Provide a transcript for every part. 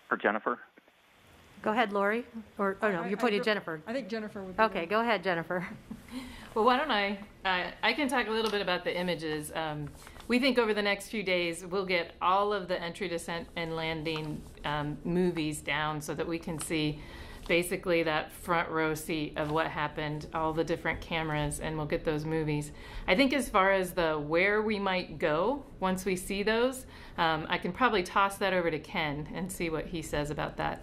for Jennifer. Go ahead, Lori. Or oh no, you're pointing at Jennifer. I think Jennifer would be Okay, go ahead, Jennifer. Well, why don't I can talk a little bit about the images. We think over the next few days we'll get all of the entry, descent, and landing movies down so that we can see basically that front row seat of what happened, all the different cameras, and we'll get those movies. I think as far as the where we might go once we see those, I can probably toss that over to Ken and see what he says about that.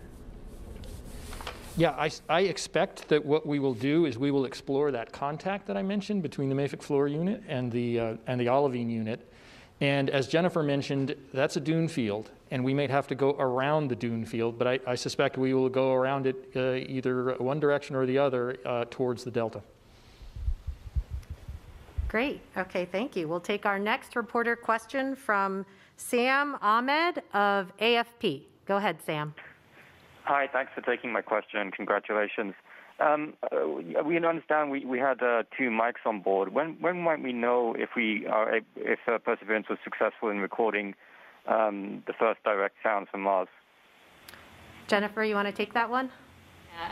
Yeah, I expect that what we will do is we will explore that contact that I mentioned between the mafic floor unit and the olivine unit. And as Jennifer mentioned, that's a dune field, and we may have to go around the dune field, but I suspect we will go around it either one direction or the other towards the delta. Great. Okay, thank you. We'll take our next reporter question from Sam Ahmed of AFP. Go ahead, Sam. Hi, thanks for taking my question. Congratulations. We understand we had 2 mics on board. When might we know if Perseverance was successful in recording the first direct sounds from Mars? Jennifer, you want to take that one?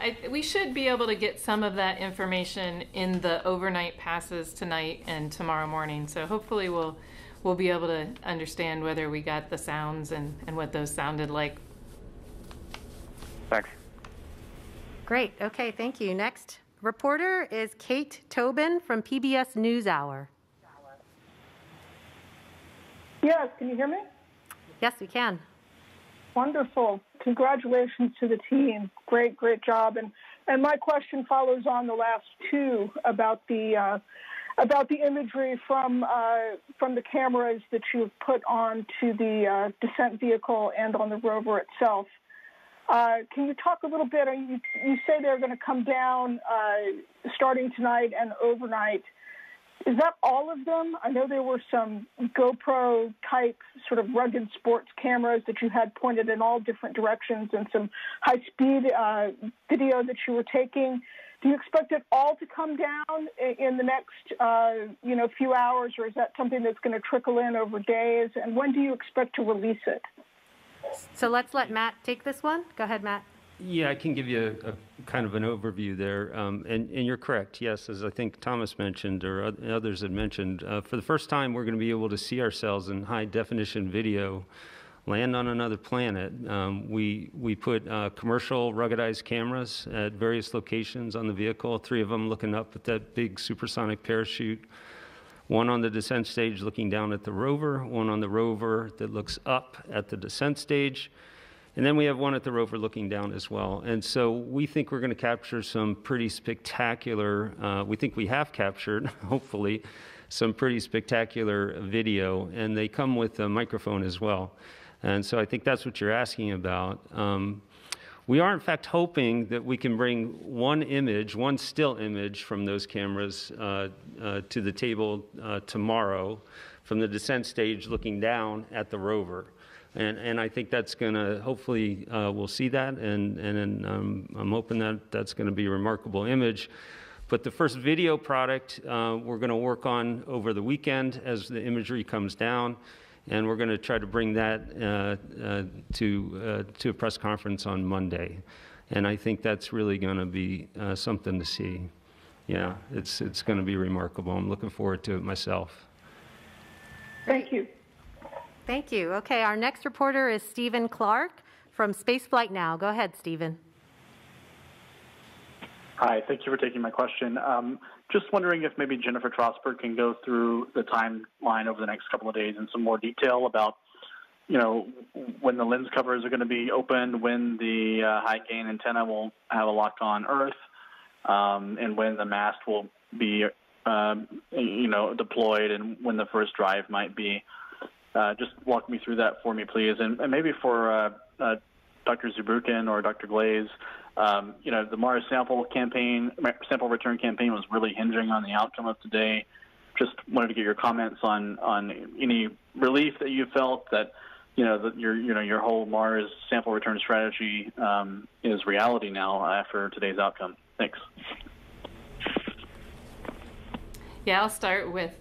Yeah, we should be able to get some of that information in the overnight passes tonight and tomorrow morning. So hopefully we'll be able to understand whether we got the sounds and what those sounded like. Thanks. Great. Okay, thank you. Next reporter is Kate Tobin from PBS NewsHour. Yes, can you hear me? Yes, we can. Wonderful. Congratulations to the team. Great job. And my question follows on the last 2 about the imagery from the cameras that you've put onto the descent vehicle and on the rover itself. Can you talk a little bit? You say they're going to come down starting tonight and overnight. Is that all of them? I know there were some GoPro-type sort of rugged sports cameras that you had pointed in all different directions and some high-speed video that you were taking. Do you expect it all to come down in the next few hours, or is that something that's going to trickle in over days? And when do you expect to release it? So let's let Matt take this one. Go ahead, Matt. Yeah, I can give you a kind of an overview there. And you're correct, yes, as I think Thomas mentioned or others had mentioned. For the first time, we're going to be able to see ourselves in high-definition video land on another planet. We put commercial ruggedized cameras at various locations on the vehicle, 3 of them looking up at that big supersonic parachute. 1 on the descent stage looking down at the rover, 1 on the rover that looks up at the descent stage, and then we have 1 at the rover looking down as well. And so we think we're going to capture some pretty spectacular, we think we have captured, hopefully, some pretty spectacular video, and they come with a microphone as well. And so I think that's what you're asking about. We are, in fact, hoping that we can bring 1 image, 1 still image from those cameras to the table tomorrow from the descent stage looking down at the rover. And I think that's going to, hopefully, we'll see that, and I'm hoping that that's going to be a remarkable image. But the first video product we're going to work on over the weekend as the imagery comes down. And we're going to try to bring that to a press conference on Monday. And I think that's really going to be something to see. Yeah, it's going to be remarkable. I'm looking forward to it myself. Thank you. Thank you. Okay, our next reporter is Stephen Clark from Spaceflight Now. Go ahead, Stephen. Hi, thank you for taking my question. Just wondering if maybe Jennifer Trosper can go through the timeline over the next couple of days in some more detail about, when the lens covers are going to be opened, when the high gain antenna will have a lock on Earth, and when the mast will be, deployed, and when the first drive might be. Just walk me through that for me, please. And maybe for Dr. Zurbuchen or Dr. Glaze, the Mars sample return campaign was really hinging on the outcome of today. Just wanted to get your comments on any relief that you felt that your whole Mars sample return strategy is reality now after today's outcome. Thanks. Yeah, I'll start with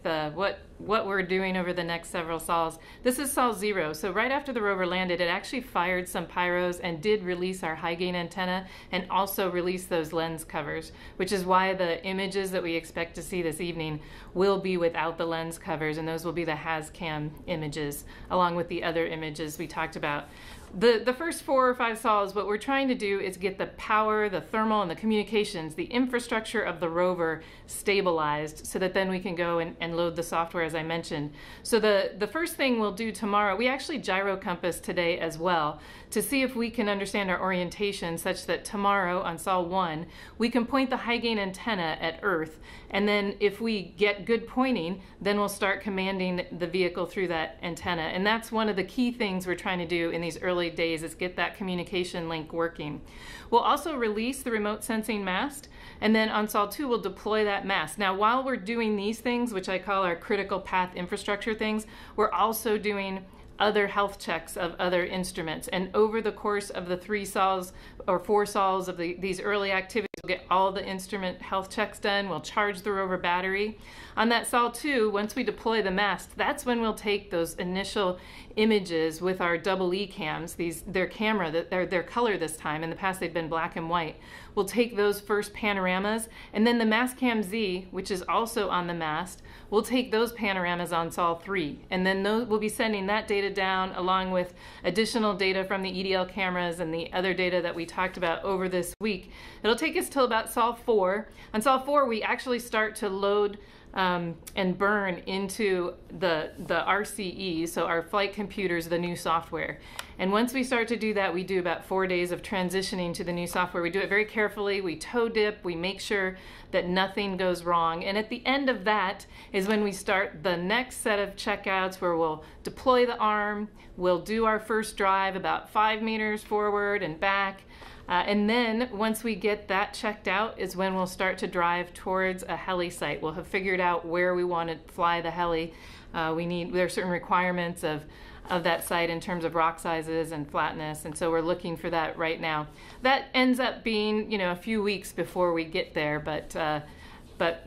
what we're doing over the next several sols. This is Sol 0. So right after the rover landed, it actually fired some pyros and did release our high gain antenna and also release those lens covers, which is why the images that we expect to see this evening will be without the lens covers, and those will be the HazCam images along with the other images we talked about. The first 4 or 5 sols, what we're trying to do is get the power, the thermal, and the communications, the infrastructure of the rover stabilized so that then we can go and load the software, as I mentioned. So the first thing we'll do tomorrow, we actually gyro compass today as well to see if we can understand our orientation such that tomorrow on Sol 1, we can point the high gain antenna at Earth. And then if we get good pointing, then we'll start commanding the vehicle through that antenna. And that's one of the key things we're trying to do in these early days is get that communication link working. We'll also release the remote sensing mast, and then on Sol 2 we'll deploy that mast. Now while we're doing these things, which I call our critical path infrastructure things, we're also doing other health checks of other instruments. And over the course of the 3 sols or 4 sols of these early activities, we'll get all the instrument health checks done. We'll charge the rover battery. On that Sol 2, once we deploy the mast, that's when we'll take those initial images with our double E cams. Their camera, their color this time. In the past, they've been black and white. We'll take those first panoramas, and then the Mastcam Z, which is also on the mast, we'll take those panoramas on Sol 3, and then we'll be sending that data down along with additional data from the EDL cameras and the other data that we talked about over this week. It'll take us till about Sol 4. On Sol 4, we actually start to load and burn into the RCE, so our flight computers, the new software. And once we start to do that, we do about 4 days of transitioning to the new software. We do it very carefully. We toe dip. We make sure that nothing goes wrong. And at the end of that is when we start the next set of checkouts where we'll deploy the arm. We'll do our first drive about 5 meters forward and back. And then once we get that checked out is when we'll start to drive towards a heli site. We'll have figured out where we want to fly the heli. There are certain requirements of that site in terms of rock sizes and flatness, and so we're looking for that right now. That ends up being, a few weeks before we get there, but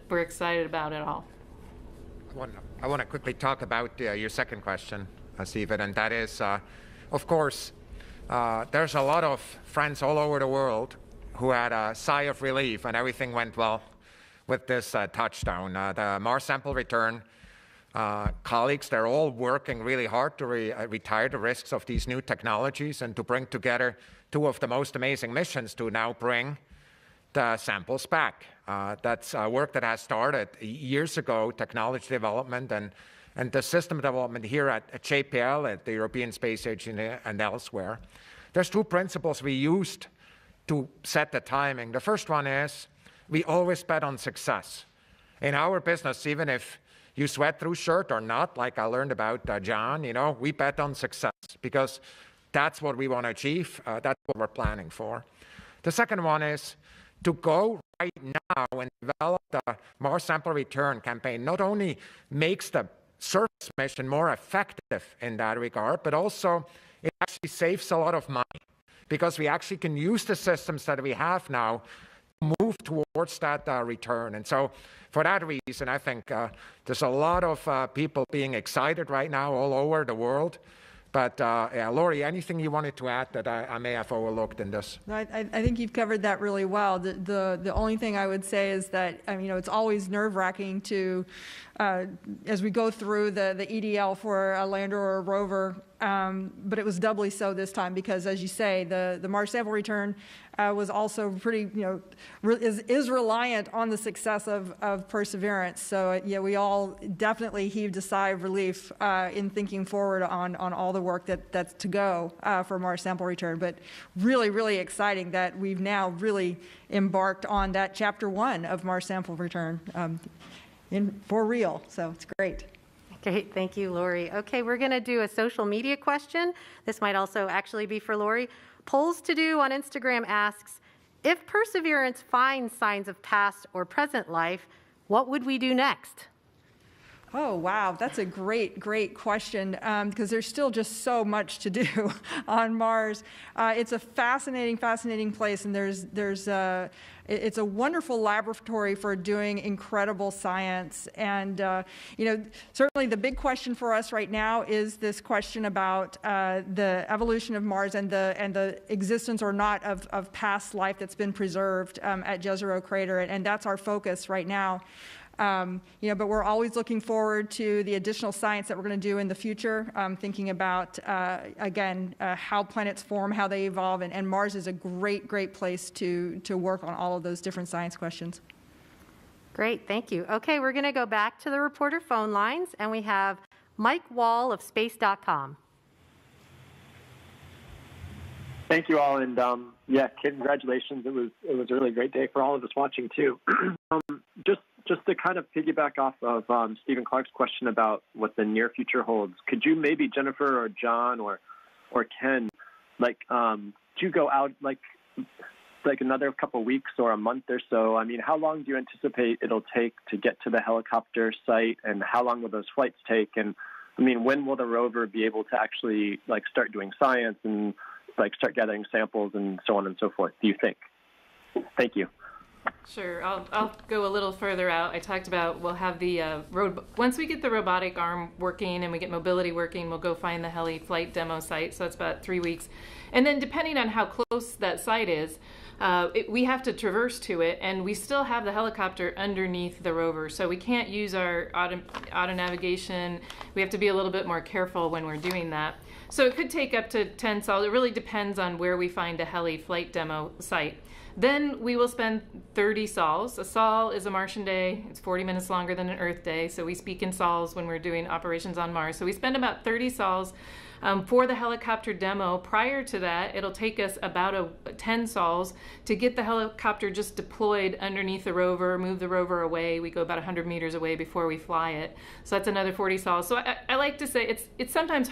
we're excited about it all. I want to quickly talk about your second question, Stephen, and that is, of course, there's a lot of friends all over the world who had a sigh of relief and everything went well with this touchdown. The Mars sample return colleagues, they're all working really hard to retire the risks of these new technologies and to bring together 2 of the most amazing missions to now bring the samples back. That's work that has started years ago, technology development and the system development here at JPL, at the European Space Agency and elsewhere. There's 2 principles we used to set the timing. The first one is we always bet on success. In our business, even if you sweat through shirt or not, like I learned about John, we bet on success because that's what we want to achieve. That's what we're planning for. The second one is to go right now and develop the Mars sample return campaign not only makes the surface mission more effective in that regard, but also it actually saves a lot of money because we actually can use the systems that we have now to move towards that return. And so for that reason, I think there's a lot of people being excited right now all over the world. But Lori, anything you wanted to add that I may have overlooked in this? No, I think you've covered that really well. The only thing I would say is that it's always nerve-wracking to, as we go through the EDL for a lander or a rover, but it was doubly so this time because, as you say, the Mars sample return was also pretty, is reliant on the success of Perseverance. So yeah, we all definitely heaved a sigh of relief in thinking forward on all the work that's to go for Mars sample return. But really, really exciting that we've now really embarked on that chapter 1 of Mars sample return for real. So it's great. Great, thank you, Lori. Okay, we're going to do a social media question. This might also actually be for Lori. Polls to Do on Instagram asks, if Perseverance finds signs of past or present life, what would we do next? Oh, wow. That's a great question because there's still just so much to do on Mars. It's a fascinating place, and it's a wonderful laboratory for doing incredible science. And, certainly the big question for us right now is this question about the evolution of Mars and the existence or not of past life that's been preserved at Jezero Crater. And that's our focus right now. But we're always looking forward to the additional science that we're going to do in the future, thinking about, how planets form, how they evolve, and Mars is a great place to work on all of those different science questions. Great, thank you. Okay, we're going to go back to the reporter phone lines, and we have Mike Wall of Space.com. Thank you all, and congratulations. It was a really great day for all of us watching too. Just to kind of piggyback off of Stephen Clark's question about what the near future holds, could you maybe, Jennifer or John or Ken, do you go out like another couple weeks or a month or so? I mean, how long do you anticipate it'll take to get to the helicopter site, and how long will those flights take? And I mean, when will the rover be able to actually start doing science and start gathering samples and so on and so forth, do you think? Thank you. Sure, I'll go a little further out. I talked about we'll have the once we get the robotic arm working and we get mobility working, we'll go find the heli flight demo site. So it's about 3 weeks, and then depending on how close that site is, we have to traverse to it, and we still have the helicopter underneath the rover, so we can't use our auto navigation. We have to be a little bit more careful when we're doing that. So it could take up to 10 sols. It really depends on where we find a heli flight demo site. Then we will spend 30 sols. A sol is a Martian day. It's 40 minutes longer than an Earth day, so we speak in sols when we're doing operations on Mars. So we spend about 30 sols for the helicopter demo. Prior to that, it'll take us about 10 sols to get the helicopter just deployed underneath the rover, move the rover away. We go about 100 meters away before we fly it. So that's another 40 sols. So I like to say it's sometimes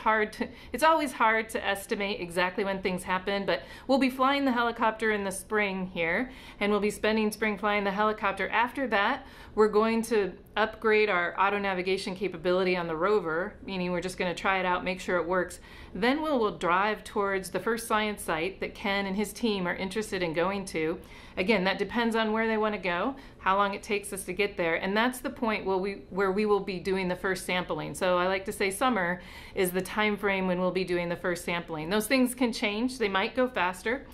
it's always hard to estimate exactly when things happen, but we'll be flying the helicopter in the spring here, and we'll be spending spring flying the helicopter. After that, we're going to upgrade our auto navigation capability on the rover, meaning we're just going to try it out, make sure it works. Then we'll drive towards the first science site that Ken and his team are interested in going to. Again, that depends on where they want to go, how long it takes us to get there, and that's the point where we will be doing the first sampling. So I like to say summer is the time frame when we'll be doing the first sampling. Those things can change. They might go faster.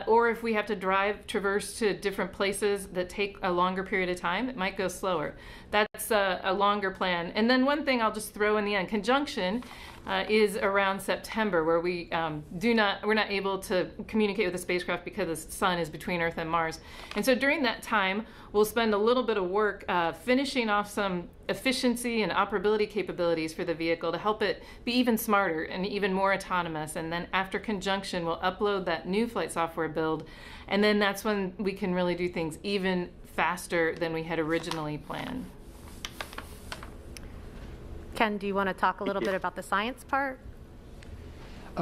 Or if we have to traverse to different places that take a longer period of time, it might go slower. That's a longer plan. And then one thing I'll just throw in the end, conjunction is around September, where we're not able to communicate with the spacecraft because the sun is between Earth and Mars. And so during that time, we'll spend a little bit of work finishing off some efficiency and operability capabilities for the vehicle to help it be even smarter and even more autonomous. And then after conjunction, we'll upload that new flight software build. And then that's when we can really do things even faster than we had originally planned. Ken, do you want to talk a little bit about the science part?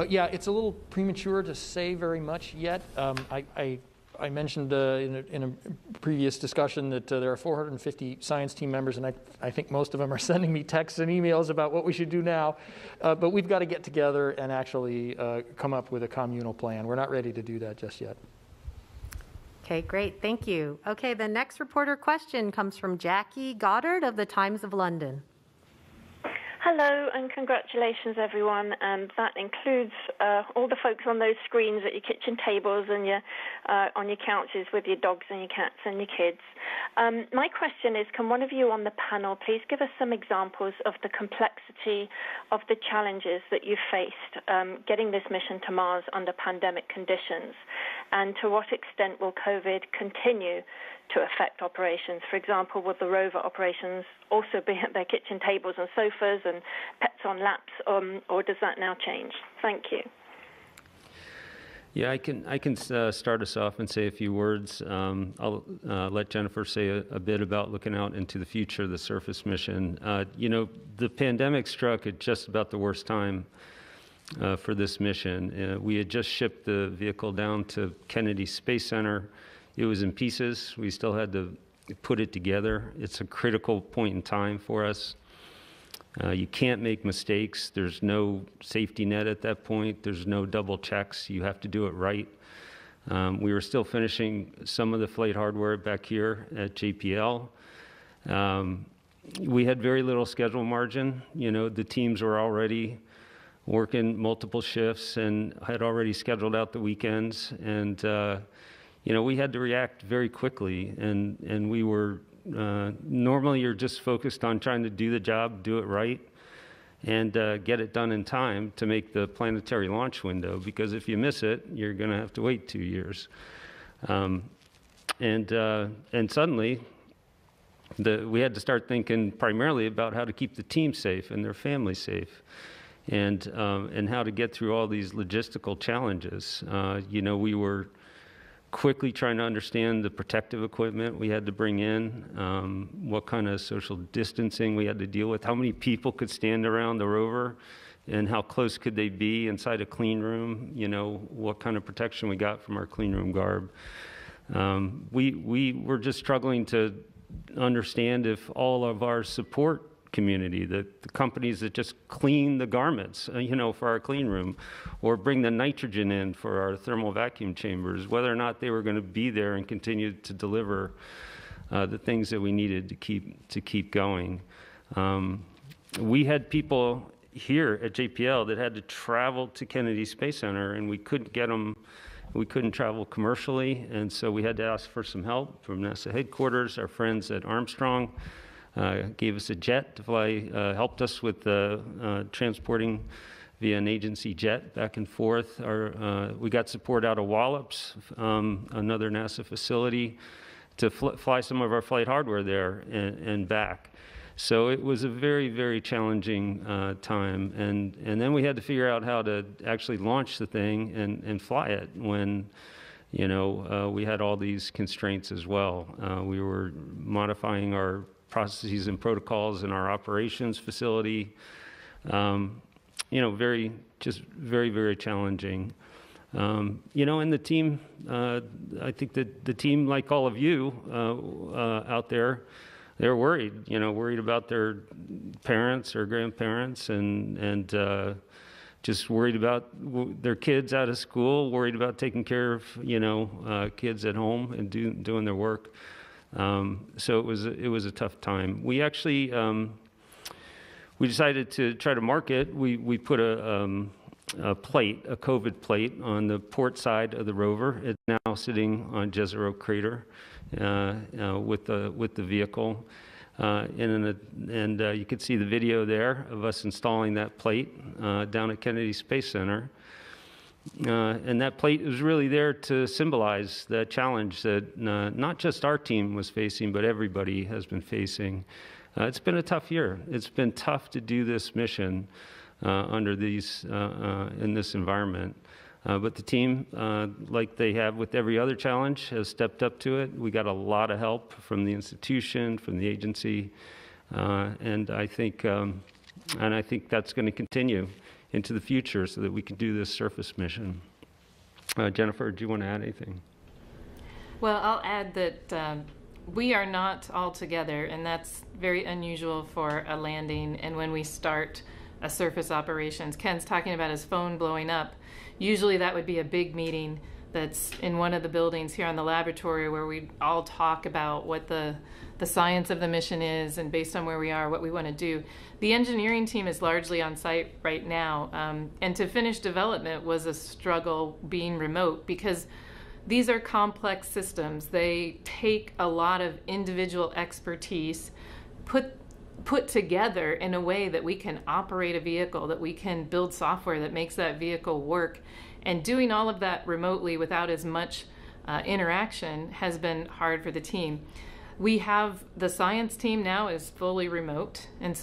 Yeah, it's a little premature to say very much yet. I mentioned in a previous discussion that there are 450 science team members, and I think most of them are sending me texts and emails about what we should do now. But we've got to get together and actually come up with a communal plan. We're not ready to do that just yet. Okay, great. Thank you. Okay, the next reporter question comes from Jackie Goddard of the Times of London. Hello and congratulations everyone, and that includes all the folks on those screens at your kitchen tables and on your couches with your dogs and your cats and your kids. My question is, can one of you on the panel please give us some examples of the complexity of the challenges that you faced getting this mission to Mars under pandemic conditions, and to what extent will COVID continue to affect operations? For example, will the rover operations also be at their kitchen tables and sofas and pets on laps, or does that now change? Thank you. Yeah, I can start us off and say a few words. I'll let Jennifer say a bit about looking out into the future of the surface mission. The pandemic struck at just about the worst time for this mission. We had just shipped the vehicle down to Kennedy Space Center. It was in pieces. We still had to put it together. It's a critical point in time for us. You can't make mistakes. There's no safety net at that point. There's no double checks. You have to do it right. We were still finishing some of the flight hardware back here at JPL. We had very little schedule margin. You know, the teams were already working multiple shifts and had already scheduled out the weekends. And, you know, we had to react very quickly. And we were, normally you're just focused on trying to do the job, do it right, and get it done in time to make the planetary launch window. Because if you miss it, you're going to have to wait 2 years. And suddenly, we had to start thinking primarily about how to keep the team safe and their families safe, and how to get through all these logistical challenges. You know, we were quickly trying to understand the protective equipment we had to bring in, what kind of social distancing we had to deal with, how many people could stand around the rover, and how close could they be inside a clean room, you know, what kind of protection we got from our clean room garb. We were just struggling to understand if all of our support community, the companies that just clean the garments, you know, for our clean room, or bring the nitrogen in for our thermal vacuum chambers, whether or not they were going to be there and continue to deliver the things that we needed to keep going. We had people here at JPL that had to travel to Kennedy Space Center, and we couldn't get them. We couldn't travel commercially, and so we had to ask for some help from NASA headquarters. Our friends at Armstrong gave us a jet to fly, helped us with transporting via an agency jet back and forth. We got support out of Wallops, another NASA facility, to fly some of our flight hardware there and back. So it was a very, very challenging time. And then we had to figure out how to actually launch the thing and fly it when, you know, we had all these constraints as well. We were modifying our processes and protocols in our operations facility. You know, very, very challenging. You know, and the team, I think that the team, like all of you out there, they're worried, you know, worried about their parents or grandparents, and just worried about their kids out of school, worried about taking care of, you know, kids at home and doing their work. So it was a tough time. We actually we decided to try to market. We put a plate, a COVID plate, on the port side of the rover. It's now sitting on Jezero Crater with the vehicle, and you could see the video there of us installing that plate down at Kennedy Space Center. And that plate was really there to symbolize the challenge that not just our team was facing, but everybody has been facing. It's been a tough year. It's been tough to do this mission under these in this environment. But the team, like they have with every other challenge, has stepped up to it. We got a lot of help from the institution, from the agency, and I think that's going to continue into the future so that we can do this surface mission. Jennifer, do you want to add anything? Well, I'll add that we are not all together, and that's very unusual for a landing. And when we start a surface operations, Ken's talking about his phone blowing up. Usually that would be a big meeting that's in one of the buildings here on the laboratory where we all talk about what the science of the mission is, and based on where we are, what we want to do. The engineering team is largely on site right now, and to finish development was a struggle being remote because these are complex systems. They take a lot of individual expertise, put together in a way that we can operate a vehicle, that we can build software that makes that vehicle work. And doing all of that remotely without as much interaction has been hard for the team. We have the science team now is fully remote. And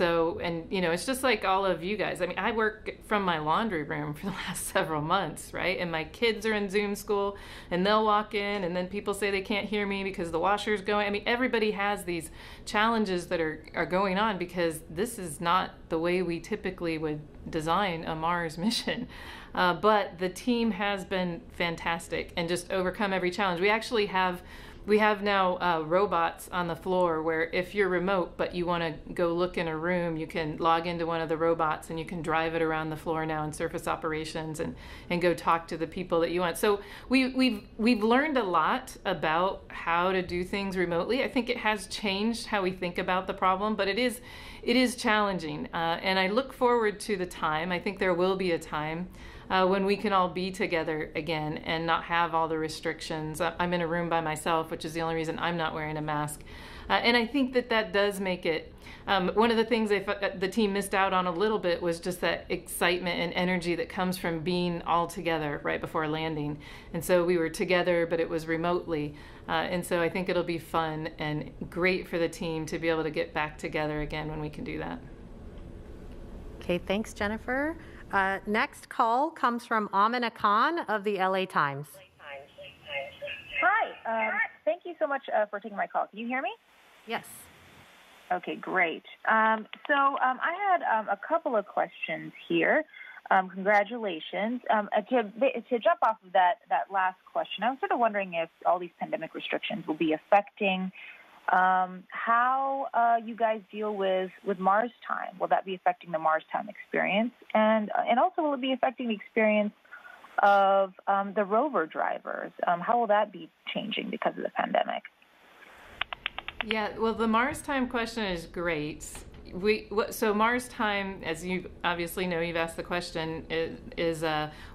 you know, it's just like all of you guys. I mean, I work from my laundry room for the last several months, right? And my kids are in Zoom school, and they'll walk in, and then people say they can't hear me because the washer's going. I mean, everybody has these challenges that are going on because this is not the way we typically would design a Mars mission. But the team has been fantastic and just overcome every challenge. We actually have we have now robots on the floor where if you're remote but you want to go look in a room, you can log into one of the robots and you can drive it around the floor now in surface operations and go talk to the people that you want. So we've learned a lot about how to do things remotely. I think it has changed how we think about the problem, but it is challenging. And I look forward to the time, I think there will be a time when we can all be together again and not have all the restrictions. I'm in a room by myself, which is the only reason I'm not wearing a mask. And I think that does make it, one of the things the team missed out on a little bit was just that excitement and energy that comes from being all together right before landing. And so we were together, but it was remotely. And so I think it'll be fun and great for the team to be able to get back together again when we can do that. Okay, thanks, Jennifer. Next call comes from Amina Khan of the LA Times. Hi, thank you so much for taking my call. Can you hear me? Yes. Okay, great. I had a couple of questions here. Congratulations. To jump off of that last question, I was sort of wondering if all these pandemic restrictions will be affecting how you guys deal with Mars time. Will that be affecting the Mars time experience? And also, will it be affecting the experience of the rover drivers? How will that be changing because of the pandemic? Yeah, well, the Mars time question is great. So Mars time, as you obviously know, you've asked the question, is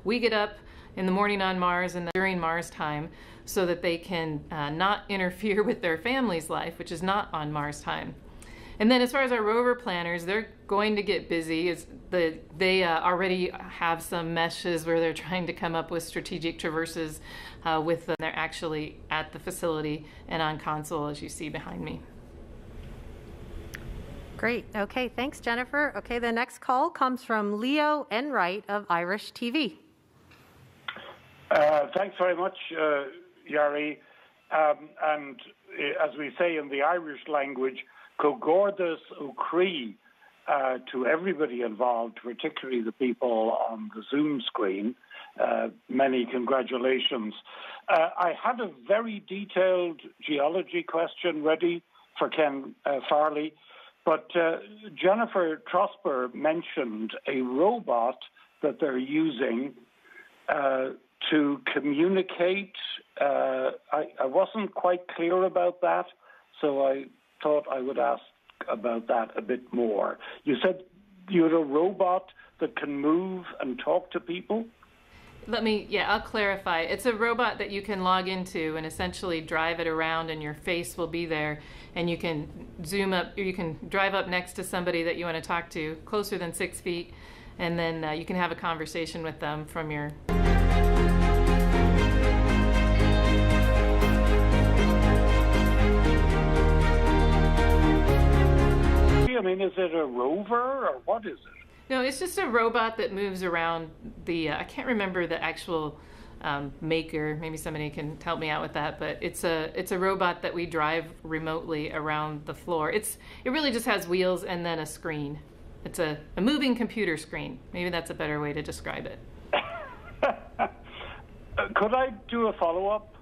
we get up in the morning on Mars and during Mars time so that they can not interfere with their family's life, which is not on Mars time. And then as far as our rover planners, they're going to get busy. They already have some meshes where they're trying to come up with strategic traverses with them. They're actually at the facility and on console, as you see behind me. Great. Okay, thanks, Jennifer. Okay, the next call comes from Leo Enright of Irish TV. Thanks very much, Yari. And as we say in the Irish language, Cogordas Ucree to everybody involved, particularly the people on the Zoom screen. Many congratulations. I had a very detailed geology question ready for Ken Farley, but Jennifer Trosper mentioned a robot that they're using to communicate. I wasn't quite clear about that, so I thought I would ask about that a bit more. You said you had a robot that can move and talk to people? I'll clarify. It's a robot that you can log into and essentially drive it around, and your face will be there, and you can zoom up, or you can drive up next to somebody that you want to talk to, closer than 6 feet, and then you can have a conversation with them from your... I mean, is it a rover or what is it? No, it's just a robot that moves around the, I can't remember the actual maker. Maybe somebody can help me out with that, but it's a robot that we drive remotely around the floor. It really just has wheels and then a screen. It's a moving computer screen. Maybe that's a better way to describe it. Could I do a follow-up?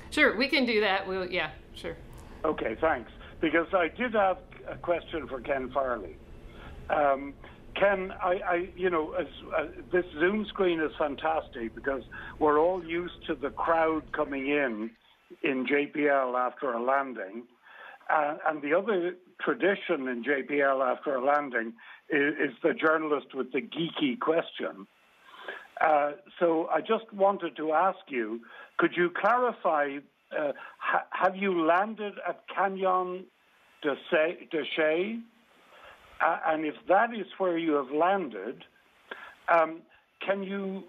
Sure, we can do that. Yeah, sure. Okay, thanks. Because I did have a question for Ken Farley. Ken, this Zoom screen is fantastic because we're all used to the crowd coming in JPL after a landing. And the other tradition in JPL after a landing is the journalist with the geeky question. So I just wanted to ask you, could you clarify, have you landed at Canyon de Chelly? And if that is where you have landed, can you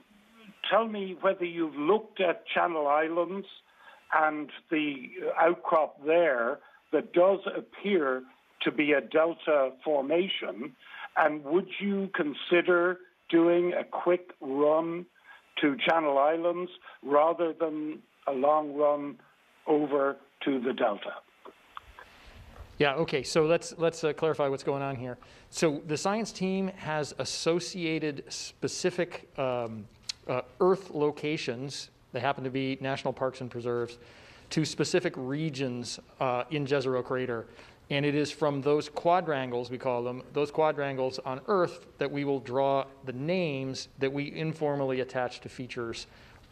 tell me whether you've looked at Channel Islands and the outcrop there that does appear to be a delta formation? And would you consider doing a quick run to Channel Islands rather than a long run over to the delta? Yeah, okay, so let's clarify what's going on here. So the science team has associated specific Earth locations, they happen to be national parks and preserves, to specific regions in Jezero Crater. And it is from those quadrangles, we call them, those quadrangles on Earth, that we will draw the names that we informally attach to features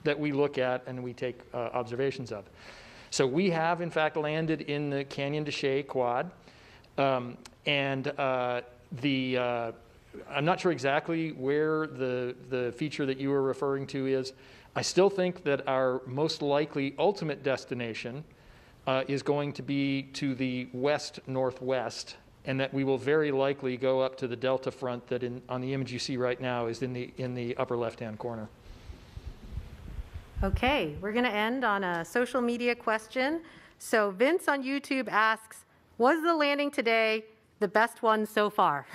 that we look at and we take observations of. So we have, in fact, landed in the Canyon de Chelly quad. I'm not sure exactly where the feature that you were referring to is. I still think that our most likely ultimate destination is going to be to the west-northwest, and that we will very likely go up to the delta front that on the image you see right now is in the upper left-hand corner. Okay, we're going to end on a social media question. So Vince on YouTube asks, was the landing today the best one so far?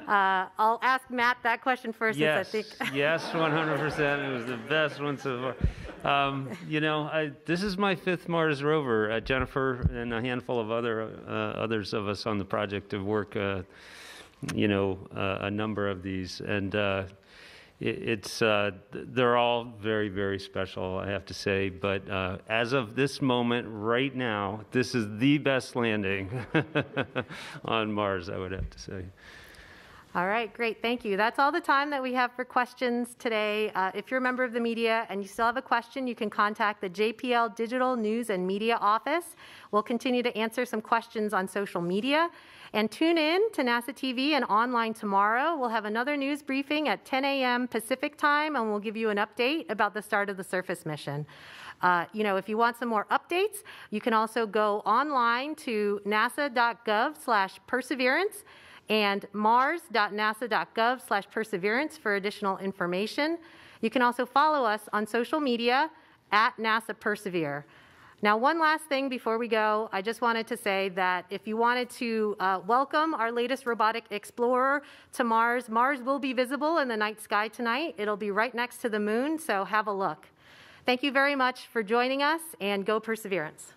I'll ask Matt that question first. Yes, since I think yes, 100%. It was the best one so far. You know, this is my 5th Mars rover. Jennifer and a handful of others of us on the project have worked, you know, a number of these, and they're all very, very special, I have to say. But as of this moment, right now, this is the best landing on Mars, I would have to say. All right, great, thank you. That's all the time that we have for questions today. If you're a member of the media and you still have a question, you can contact the JPL Digital News and Media Office. We'll continue to answer some questions on social media. And tune in to NASA TV and online tomorrow. We'll have another news briefing at 10 a.m. Pacific time, and we'll give you an update about the start of the surface mission. You know, if you want some more updates, you can also go online to nasa.gov/perseverance and mars.nasa.gov/perseverance for additional information. You can also follow us on social media at NASA Persevere. Now, one last thing before we go, I just wanted to say that if you wanted to welcome our latest robotic explorer to Mars, Mars will be visible in the night sky tonight. It'll be right next to the moon, so have a look. Thank you very much for joining us, and go Perseverance.